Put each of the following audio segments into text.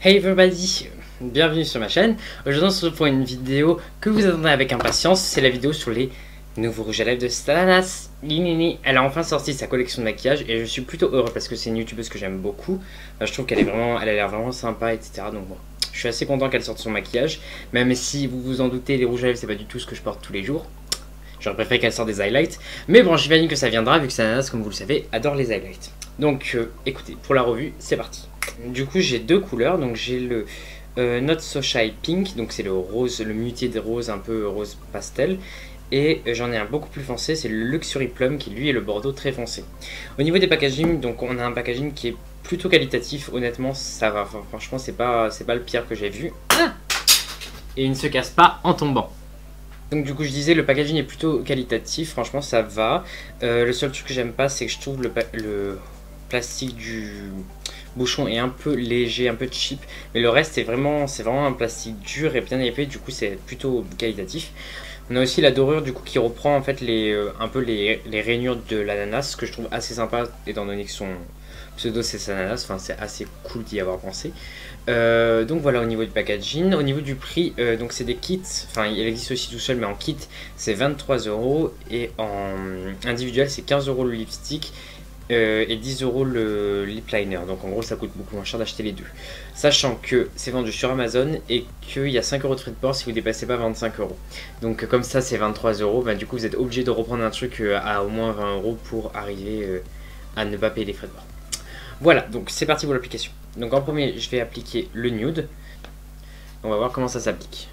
Hey everybody, bienvenue sur ma chaîne. Aujourd'hui on se retrouve pour une vidéo que vous attendez avec impatience. C'est la vidéo sur les nouveaux rouges à lèvres de Stalanas. Elle a enfin sorti sa collection de maquillage et je suis plutôt heureux parce que c'est une youtubeuse que j'aime beaucoup. Je trouve qu'elle est vraiment, elle a l'air vraiment sympa, etc. Donc bon, je suis assez content qu'elle sorte son maquillage. Même si vous vous en doutez, les rouges à lèvres c'est pas du tout ce que je porte tous les jours. J'aurais préféré qu'elle sorte des highlights. Mais bon, j'imagine que ça viendra vu que Stalanas, comme vous le savez, adore les highlights. Donc écoutez, pour la revue, c'est parti. Du coup, j'ai deux couleurs. Donc j'ai le Not So Shy Pink, donc c'est le rose, le muté des roses, un peu rose pastel. Et j'en ai un beaucoup plus foncé, c'est le Luxury Plum qui lui est le bordeaux très foncé. Au niveau des packaging, donc on a un packaging qui est plutôt qualitatif. Honnêtement, ça va. Enfin, franchement, c'est pas le pire que j'ai vu. Ah, et il ne se casse pas en tombant. Donc du coup je disais le packaging est plutôt qualitatif, franchement ça va. Le seul truc que j'aime pas c'est que je trouve le plastique du bouchon est un peu léger, un peu cheap. Mais le reste c'est vraiment un plastique dur et bien épais, du coup c'est plutôt qualitatif. On a aussi la dorure du coup qui reprend en fait un peu les rainures de l'ananas, ce que je trouve assez sympa étant donné que son pseudo c'est ananas, enfin c'est assez cool d'y avoir pensé. Donc voilà au niveau du packaging. Au niveau du prix, donc c'est des kits, enfin il existe aussi tout seul mais en kit c'est 23 € et en individuel c'est 15 € le lipstick et 10 € le lip liner. Donc en gros ça coûte beaucoup moins cher d'acheter les deux. Sachant que c'est vendu sur Amazon et qu'il y a 5 € de frais de port si vous dépassez pas 25 €. Donc comme ça c'est 23 €, bah, du coup vous êtes obligé de reprendre un truc à au moins 20 € pour arriver à ne pas payer les frais de port. Voilà, donc c'est parti pour l'application. Donc en premier, je vais appliquer le nude. On va voir comment ça s'applique.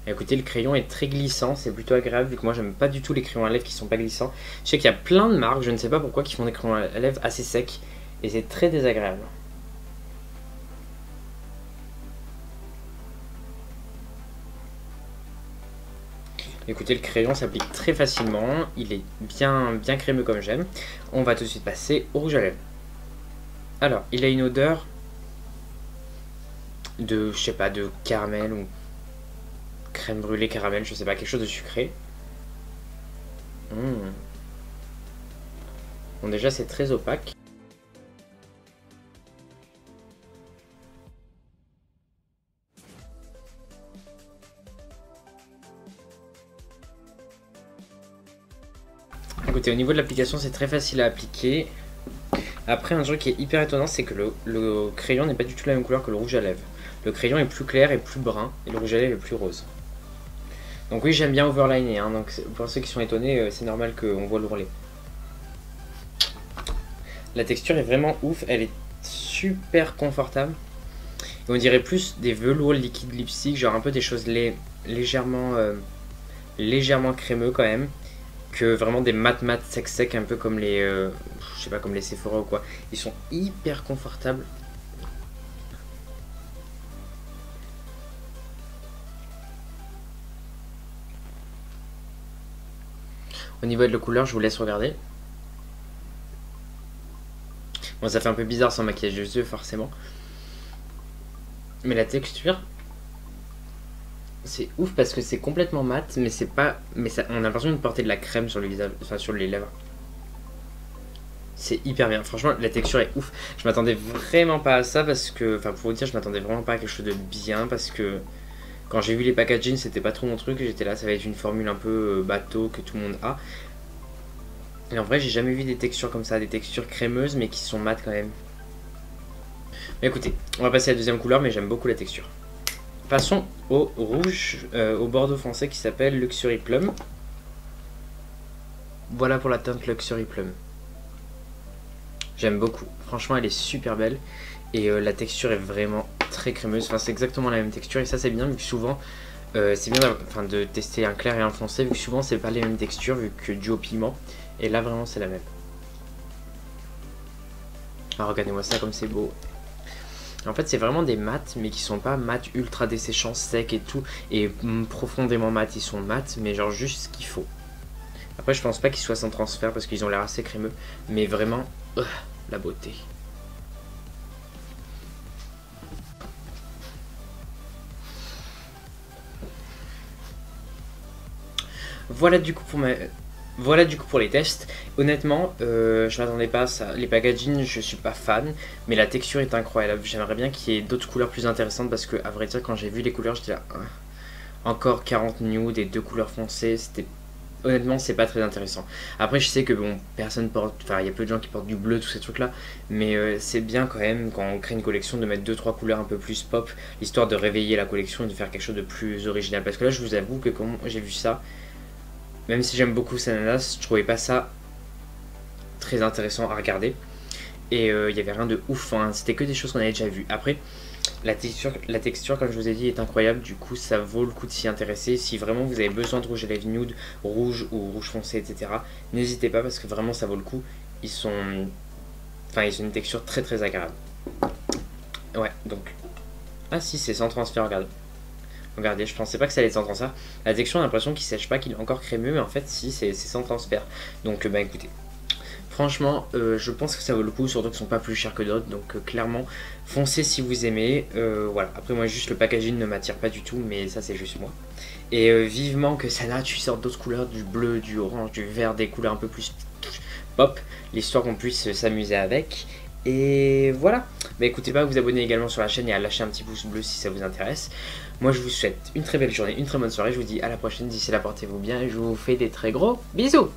Écoutez, le crayon est très glissant, c'est plutôt agréable vu que moi j'aime pas du tout les crayons à lèvres qui sont pas glissants. Je sais qu'il y a plein de marques, je ne sais pas pourquoi, qui font des crayons à lèvres assez secs et c'est très désagréable. Écoutez, le crayon s'applique très facilement, il est bien crémeux comme j'aime. On va tout de suite passer au rouge à lèvres. Alors, il a une odeur de, je sais pas, de caramel ou crème brûlée caramel, je sais pas, quelque chose de sucré. Bon, déjà c'est très opaque. Écoutez, au niveau de l'application c'est très facile à appliquer. Après, un truc qui est hyper étonnant, c'est que le crayon n'est pas du tout la même couleur que le rouge à lèvres. Le crayon est plus clair et plus brun, et le rouge à lèvres est plus rose. Donc oui, j'aime bien overliner, hein, donc pour ceux qui sont étonnés, c'est normal qu'on voit l'ourlet. La texture est vraiment ouf, elle est super confortable. Et on dirait plus des velours liquide lipstick, genre un peu des choses légèrement crémeux quand même, que vraiment des mat sec un peu comme les je sais pas, comme les Sephora ou quoi. Ils sont hyper confortables. Au niveau de la couleur, je vous laisse regarder. Bon, ça fait un peu bizarre sans maquillage des yeux forcément, mais la texture c'est ouf parce que c'est complètement mat, mais c'est pas, mais ça, on a l'impression de porter de la crème sur le visage, enfin sur les lèvres. C'est hyper bien, franchement la texture est ouf. Je m'attendais vraiment pas à ça parce que, enfin pour vous dire, je m'attendais vraiment pas à quelque chose de bien parce que quand j'ai vu les packaging c'était pas trop mon truc. J'étais là, ça va être une formule un peu bateau que tout le monde a. Et en vrai j'ai jamais vu des textures comme ça, des textures crémeuses mais qui sont mates quand même. Mais écoutez, on va passer à la deuxième couleur, mais j'aime beaucoup la texture. Passons au rouge, au bordeaux foncé qui s'appelle Luxury Plum. Voilà pour la teinte Luxury Plum. J'aime beaucoup. Franchement, elle est super belle. Et la texture est vraiment très crémeuse. Enfin, c'est exactement la même texture. Et ça, c'est bien vu que souvent, c'est bien de tester un clair et un foncé. Vu que souvent, c'est pas les mêmes textures, vu que dû au pigment. Et là, vraiment, c'est la même. Ah, regardez-moi ça comme c'est beau. En fait, c'est vraiment des mats, mais qui sont pas mats ultra desséchants, secs et tout, et profondément mats. Ils sont mats, mais genre juste ce qu'il faut. Après, je pense pas qu'ils soient sans transfert parce qu'ils ont l'air assez crémeux, mais vraiment, la beauté. Voilà du coup pour Voilà du coup pour les tests. Honnêtement, je m'attendais pas à ça. Les packaging, je suis pas fan, mais la texture est incroyable. J'aimerais bien qu'il y ait d'autres couleurs plus intéressantes parce que, à vrai dire, quand j'ai vu les couleurs, j'étais là, encore 40 nude et 2 couleurs foncées, c'était. Honnêtement, c'est pas très intéressant. Après, je sais que bon, personne porte. Enfin, il y a peu de gens qui portent du bleu, tous ces trucs-là. Mais c'est bien quand même, quand on crée une collection, de mettre deux trois couleurs un peu plus pop, histoire de réveiller la collection et de faire quelque chose de plus original. Parce que là, je vous avoue que quand j'ai vu ça, même si j'aime beaucoup Sananas, je trouvais pas ça très intéressant à regarder. Et il y avait rien de ouf, hein. C'était que des choses qu'on avait déjà vues. Après, la texture, comme je vous ai dit, est incroyable. Du coup, ça vaut le coup de s'y intéresser. Si vraiment vous avez besoin de rouge à lèvres nude, rouge ou rouge foncé, etc., n'hésitez pas parce que vraiment ça vaut le coup. Ils sont. Enfin, ils ont une texture très très agréable. Ouais, donc. Ah si, c'est sans transfert, regardez. Regardez, je pensais pas que ça allait être sans transfert. La texture, on a l'impression qu'il sèche pas, qu'il est encore crémeux, mais en fait, si, c'est sans transfert. Donc, bah écoutez. Franchement, je pense que ça vaut le coup, surtout qu'ils sont pas plus chers que d'autres. Donc clairement, foncez si vous aimez. Voilà. Après moi, juste le packaging ne m'attire pas du tout, mais ça c'est juste moi. Et vivement que Sana, tu sortes d'autres couleurs, du bleu, du orange, du vert, des couleurs un peu plus pop, l'histoire qu'on puisse s'amuser avec. Et voilà. Bah écoutez pas à vous abonner également sur la chaîne et à lâcher un petit pouce bleu si ça vous intéresse. Moi je vous souhaite une très belle journée, une très bonne soirée. Je vous dis à la prochaine. D'ici là, portez-vous bien et je vous fais des très gros bisous.